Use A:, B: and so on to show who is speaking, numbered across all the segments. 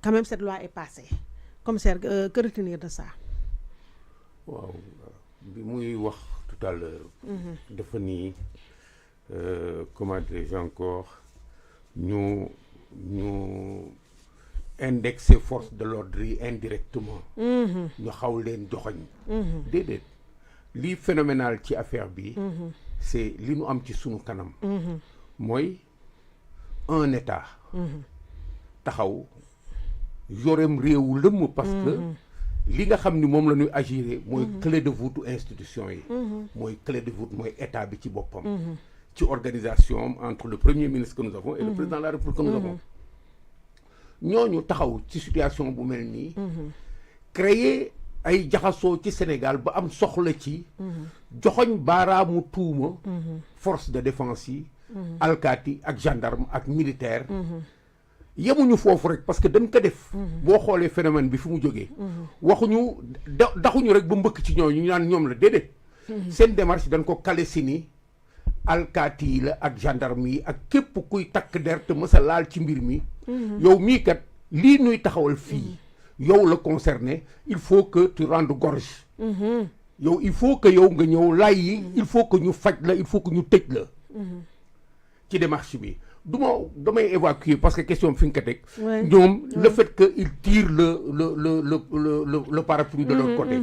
A: quand même cette loi est passée. Commissaire, que retenir de ça?
B: waaw bi muy wax tout à l'heure dafa ni comment dirais-je encore ñu indexer force de l'ordre yi indirectement ñu xaw leen joxoñ déedéet lii phénoménal ci affaire bi c'est li ñu am ci sunu kanam mooy un état taxaw yorem réewu lëmm parce que li nga xam ni moom la ñuy agir mooy clé de voûte institution yi mooy clé de voûte mooy état bi ci boppam ci organisation entre le premier ministre que nous avons et le président de la République que nous avons ñooñu taxaw ci situation bu mel nii créer ay jaxasoo ci Sénégal ba am soxla ci joxoñ baaraamu tuuma force de défense yi alkaati ak gendarme ak militaire yemuñu foofu rek parce que dañ ko def boo xoolee phénomène bi fi mu jógee waxuñu daxuñu rek ba mbëkk ci ñooñu ñu naan ñoom la déedéet seen démarche dañ ko kale si ni alkaati yi la ak gendarme yi ak képp kuy takk der te mësa laal ci mbir mi yow mii kat lii nuy taxawal fii yow la concerné il faut que tu rendes gorge yow il faut que yow nga ñëw lay yi il faut que ñu faj la il faut que ñu tëj la ci démarche bi damay évacuer parce que question bi fi nga ko teg ñoom le fait que ils tirent le parapluie de leur côté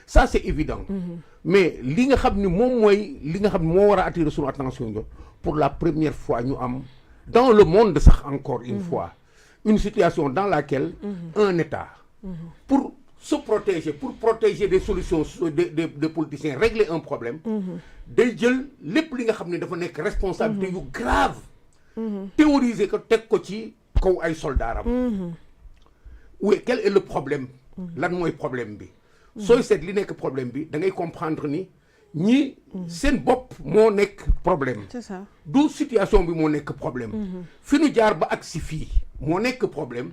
B: ça c'est évident mais li nga xam ni moom mooy li nga xam ni moo war a attirer son attention yo pour la première fois ñu am dans le monde sax encore une fois une situation dans laquelle un État pour se protéger pour protéger des solutions des politiciens régler un problème day jël lépp li nga xam ne dafa nekk responsabilité yu grave théoriser ko teg ko ci kaw ay soldaaram oui quel est le problème lan mooy problème bi sooy seet li nekk problème bi da ngay comprendre ni ñi seen bopp moo nekk problème
A: c'est ça
B: du situation bi moo nekk problème fi nu jaar ba agsi fii moo nekk problème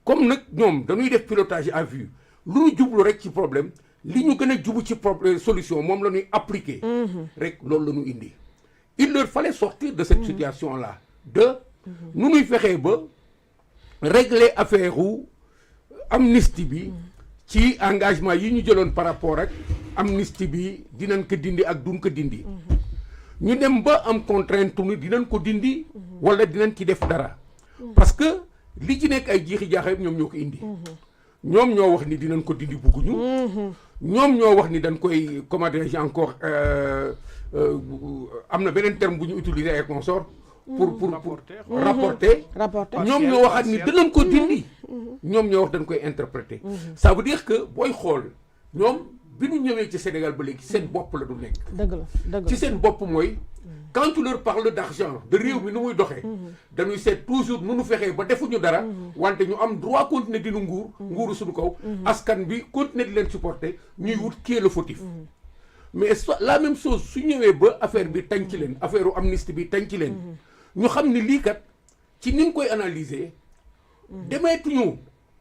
B: comme nag ñoom dañuy def pilotage à vue lu ñu jublu rek ci problème li ñu gën a jubu ci solution moom la ñuy appliquer rek loolu la ñu indi il leur fallait sortir de cette situation là nu ñuy fexee ba régler affaire u amnistie bi ci engagement yi ñu jëloon par rapport ak amnistie bi dinañ ko dindi ak duñ ko dindi ñu dem ba am contrainte ni dinañ ko dindi wala dinañ ci def dara parce que li ci nekk ay jiixi jaaxa yëpp ñoom ñoo ko indi ñoom ñoo wax ni dinañ ko dindi bugguñu ñoom ñoo wax ni dañ koy comment dirais-je encore am na beneen terme bu ñu utiliser ay consort pour rapporter ñoom ñoo waxaat ni dinañ ko dindi ñoom ñoo wax dañ koy interpréter ça veut dire que booy xool ñoom bi ñu ñëwee ci Sénégal ba léegi seen bopp la du nekk
A: dëgg la
B: ci seen bopp mooy quand tu leur parles d'argent de réew mi nu muy doxee dañuy seet toujours nu nu fexee ba defuñu dara wante ñu am droit continuer di nu nguuru suñu kaw askan bi continuer di leen supporter ñuy wut qui est le fautif mais la même chose su ñëwee ba affaire bi tànc leen affaire u amnistie bi tànc leen ñu xam ni lii kat ci ni nga koy analyser demeetuñu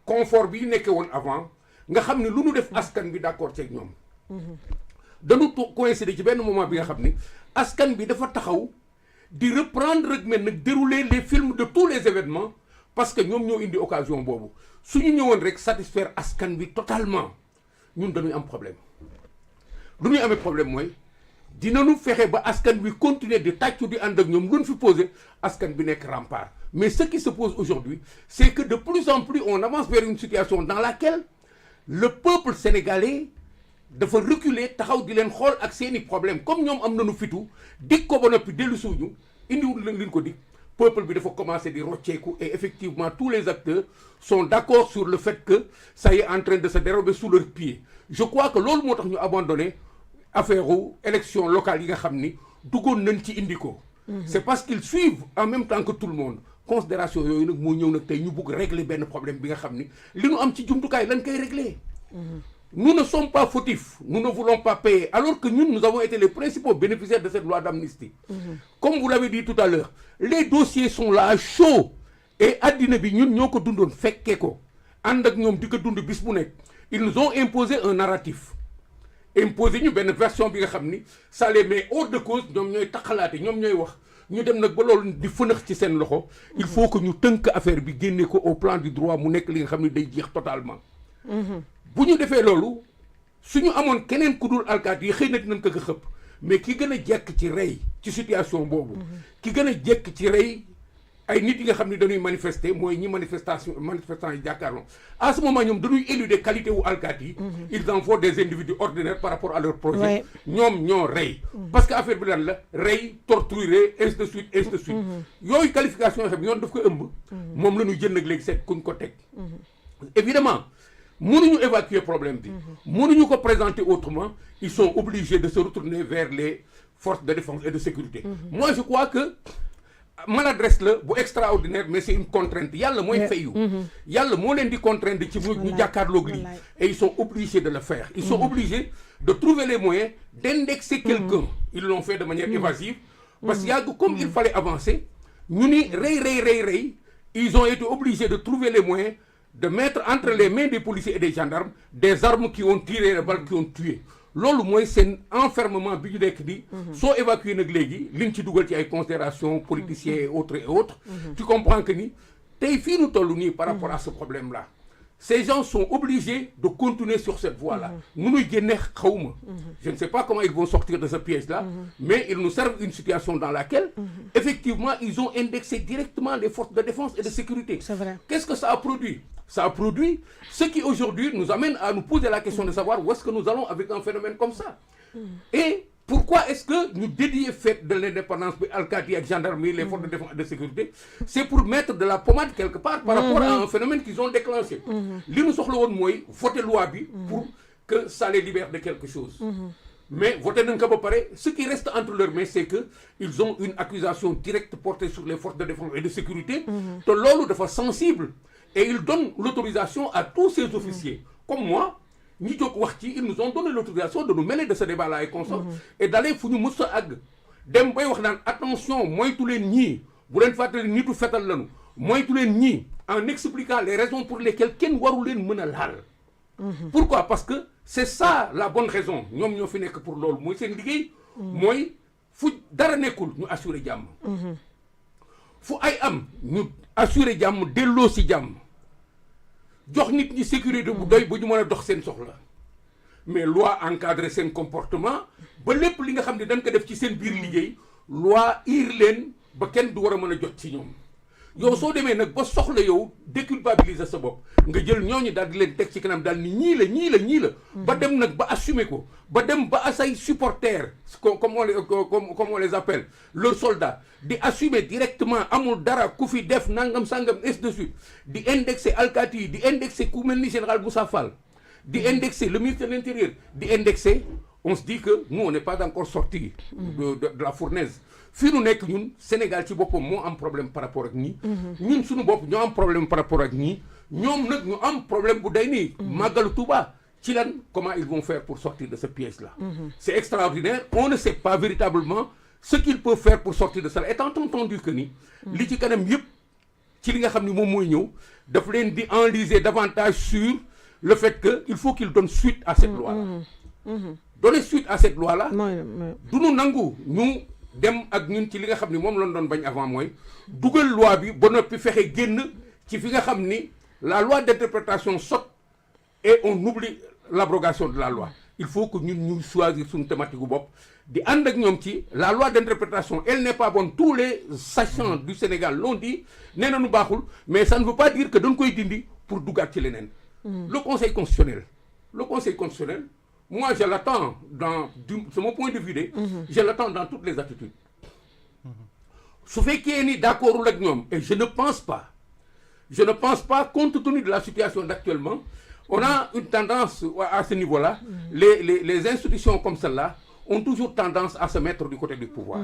B: confort bi nekkee woon avant nga xam ni lu nu def askan bi d'accord ceeg ñoom dañu coïncider ci benn moment bi nga xam ni askan bi dafa taxaw di reprendre rek maintenant dérouler les films de tous les événements parce que ñoom ñoo indi occasion boobu suñu ñëwoon rek satisfaire askan bi totalement ñun dañuy am problème lu ñuy amee problème mooy dinañu fexe ba askan bi continuer di tàccu di ànd ak ñoom luñ fi posé askan bi nekk rempart mais ce qui se pose aujourd'hui c'est que de plus en plus on avance vers une situation dans laquelle le peuple sénégalais dafa reculer taxaw di leen xool ak seeni problème comme ñoom am nañu fitu dig ko ba noppi dellu suuñu indiwul liñ ko dig peuple bi dafa commencer di rocceeku et effectivement tous les acteurs sont d'accord sur le fait que ça y est en train de se dérober sous leurs pieds je crois que loolu moo tax ñu abandonné affaire u élection locale yi nga xam ni duggoon nañ ci indi ko c'est parce qu'ils suivent en même temps que tout le monde considération yooyu nag moo ñëw nag tey ñu bugg régler benn problème bi nga xam ni li ñu am ci jumtukaay lañ koy régler nous ne sommes pas fautifs nous ne voulons pas payer alors que ñun nous avons été les principaux bénéficiaires de cette loi d'amnistie comme vous l'avez dit tout à l'heure les dossiers sont là chauds et addina bi ñun ñoo ko dundoon fekkee ko ànd ak ñoom di ko dund bis bu nekk ils nous ont imposé un narratif imposé ñu benn version bi nga xam ni ça les met hors de cause ñoom ñooy taxalaate ñoom ñooy wax ñu dem nag ba loolu di fënax ci seen loxo il faut que ñu tënk affaire bi génne ko au plan du droit mu nekk li nga xam ne day jeex totalement bu ñu defee loolu suñu amoon keneen ku dul alkaati yi xëy na dinañ ko xëpp mais ki gën a jekk ci rey ci situation boobu ki gën a jekk ci rey ay nit yi nga xam ne dañuy manifester mooy ñi manifestants yi jàkkaarloo à ce moment ñoom dañuy éluder qualité wu alkaati yi ils en font des individus ordinaires par rapport à leur projet ñoom ñoo rey parce que affaire bi lan la rey torturer ainsi de suite ainsi de suite yooyu qualification yoo xam ne yoon daf ko ëmb moom la ñuy jël nag léegi seet kuñ ko teg évidemment mënuñu évacuer problème bi mënuñu ko présenter autrement ils sont obligés de se retourner vers les forces de défense et de sécurité moi je crois que maladresse la bu extraordinaire mais c'est une contrainte yàlla mooy fayu yàlla moo leen di contraindre ci ñu jàkkaarloog lii et ils sont obligés de le faire ils sont obligés de trouver les moyens d'indexer quelqu'un ils l'ont fait de manière évasive parce que yàgg comme il fallait avancer ñu ni rey ils ont été obligés de trouver les moyens de mettre entre les mains des policiers et des gendarmes des armes qui ont tiré les balles qui ont tué loolu mooy seen enfermement bi ñu nekk di soo évacuer nag léegi li ñu ci dugal ci ay considérations politiciens et autres tu comprends que ni tey fii nu toll nii par rapport à ce problème là ces gens sont obligés de continuer sur cette voie là nunuy génne xawma je ne sais pas comment ils vont sortir de ce piège là mais ils nous servent une situation dans laquelle effectivement ils ont indexé directement les forces de défense et de sécurité.
A: C'est vrai.
B: Qu'est-ce que ça a produit? Ça a produit ce qui aujourd'hui nous amène à nous poser la question de savoir où est-ce que nous allons avec un phénomène comme ça. Et pourquoi est-ce que nous dédier fête de l'indépendance alkaati ak gendarmerie les forces de défense et de sécurité? C'est pour mettre de la pommade quelque part par rapport à un phénomène qu'ils ont déclenché. Li ñu soxla woon mooy voter loi bi pour que ça les libère de quelque chose. Mais voter nañ ko ba pare ce qui reste entre leurs mains c'est que ils ont une accusation directe portée sur les forces de défense et de sécurité te loolu dafa sensible et ils donnent l'autorisation à tous ces officiers comme moi ñi jóg wax ci ils nous ont donné l'autorisation de nous mêler de ce débat là et consorts et d'aller fu ñu mës a àgg dem bay wax naan attention moytu leen ñii bu leen fàttali nitu fetal lañu moytu leen ñii en expliquant les raisons pour lesquelles kenn waru leen mën a laal. Pourquoi? Parce que c'est ça la bonne raison ñoom ñoo fi nekk pour loolu mooy seen liggéey mooy fu dara nekkul ñu assurer jàmm fu ay am ñu assurer jàmm delloo si jàmm jox nit ñi sécurité bu doy ba ñu mën a dox seen soxla mais loi encadrer seen comportement ba lépp li nga xam ne dañ ko def ci seen biir liggéey loi iir leen ba kenn du war a mën a jot ci ñoom yow soo demee nag ba soxla yow déculpabiliser sa bopp nga jël ñooñu daal di leen teg ci kanam daal ni ñii la ba dem nag ba assumer ko ba dem ba say supporters comme on les appelle leurs soldats di assumer directement amul dara ku fi def nangam sangam ainsi de suite di indexer alkaati yi di indexer ku mel ni général Moussa Fall di indexer le ministre de l'Intérieur di indexer on se dit que nous on n'est pas encore sortis de la fournaise fii nu nekk ñun Sénégal ci boppam moo am problème par rapport ak ñii ñun suñu bopp ñoo am problème par rapport ak ñii ñoom nag ñu am problème bu day nii màggalu Touba ci lan comment ils vont faire pour sortir de ce piège là c'est extraordinaire on ne sait pas véritablement ce qu'ils peuvent faire pour sortir de cela étant entendu que ni li ci kanam yëpp ci li nga xam ni moom mooy ñëw daf leen di enliser davantage sur le fait que il faut qu'ils donnent suite à cette loi là donner suite à cette loi là du nu nangu ñu dem ak ñun ci li nga xam ni moom lañ doon bañ avant mooy dugal loi bi ba noppi fexe génn ci fi nga xam ni la loi d'interprétation saute et on oublie l'abrogation de la loi il faut que ñun ñu choisir suñu thématique bu bopp di ànd ak ñoom ci la loi d'interprétation elle n'est pas bonne tous les sachants du Sénégal l'ont dit nee na nu baaxul mais ça ne veut pas dire que dañ koy dindi pour duggaat ci leneen le conseil constitutionnel moi je l'attends c'est mon point de vue je l'attends dans toutes les attitudes su fekkee ni d'accordul ak ñoom et je ne pense pas compte tenu de la situation d'actuellement on a une tendance à ce niveau-là les institutions comme celle-là ont toujours tendance à se mettre du côté du pouvoir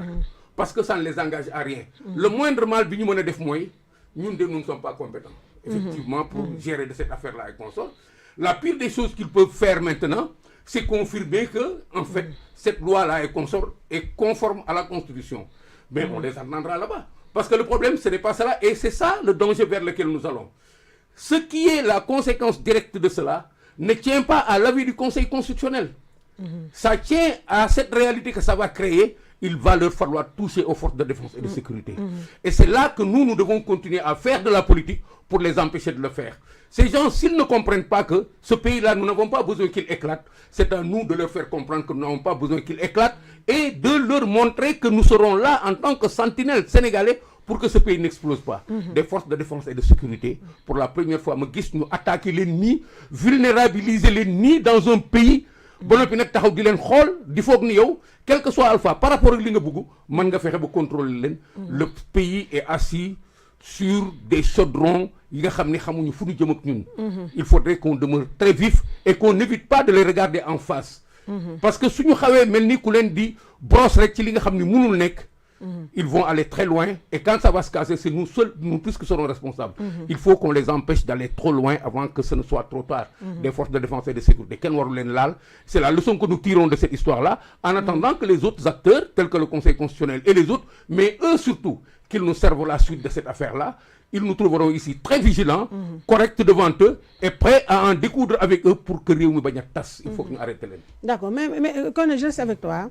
B: parce que ça ne les engage à rien le moindre mal bi ñu mën a def mooy ñun de nous ne sommes pas compétents effectivement pour gérer de cette affaire-là et consorts la pire des choses qu'ils peuvent faire maintenant c'est confirmer que en fait cette loi-là est conforme à la Constitution mais on les attendra là-bas parce que le problème ce n'est pas cela et c'est ça le danger vers lequel nous allons ce qui est la conséquence directe de cela ne tient pas à l'avis du Conseil constitutionnel ça tient à cette réalité que ça va créer il va leur falloir toucher aux forces de défense et de sécurité. Et c'est là que nous devons continuer à faire de la politique pour les empêcher de le faire. Ces gens, s'ils ne comprennent pas que ce pays-là, nous n'avons pas besoin qu'il éclate, c'est à nous de leur faire comprendre que nous n'avons pas besoin qu'il éclate et de leur montrer que nous serons là en tant que sentinelles sénégalais pour que ce pays n'explose pas. Des forces de défense et de sécurité, pour la première fois, nous attaquer l'ennemi, vulnérabiliser l'ennemi dans un pays. Quel que soit Alpha, par rapport à ce que vous contrôler, le pays est assis sur des chaudrons. Il faudrait qu'on demeure très vif et qu'on n'évite pas de les regarder en face. Parce que si nous avons dit brosse ils vont aller très loin et quand ça va se casser, c'est nous seuls, nous tous qui serons responsables. Il faut qu'on les empêche d'aller trop loin avant que ce ne soit trop tard. Des forces de défense et de sécurité. C'est la leçon que nous tirons de cette histoire-là, en attendant que les autres acteurs, tels que le Conseil constitutionnel et les autres, mais eux surtout, qu'ils nous servent la suite de cette affaire-là, ils nous trouveront ici très vigilants, corrects devant eux et prêts à en découdre avec eux pour que Réumi Bagna tasse. Il faut que nous arrêtions.
A: D'accord, mais quand je reste avec toi,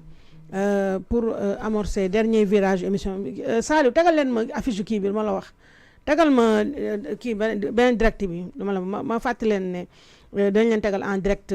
A: pour amorcer dernier virage émission Saliou tegal leen ma affiche kii bi ma la wax tegal ma kii benn direct bi ma fàttali leen ne dañ leen tegal en direct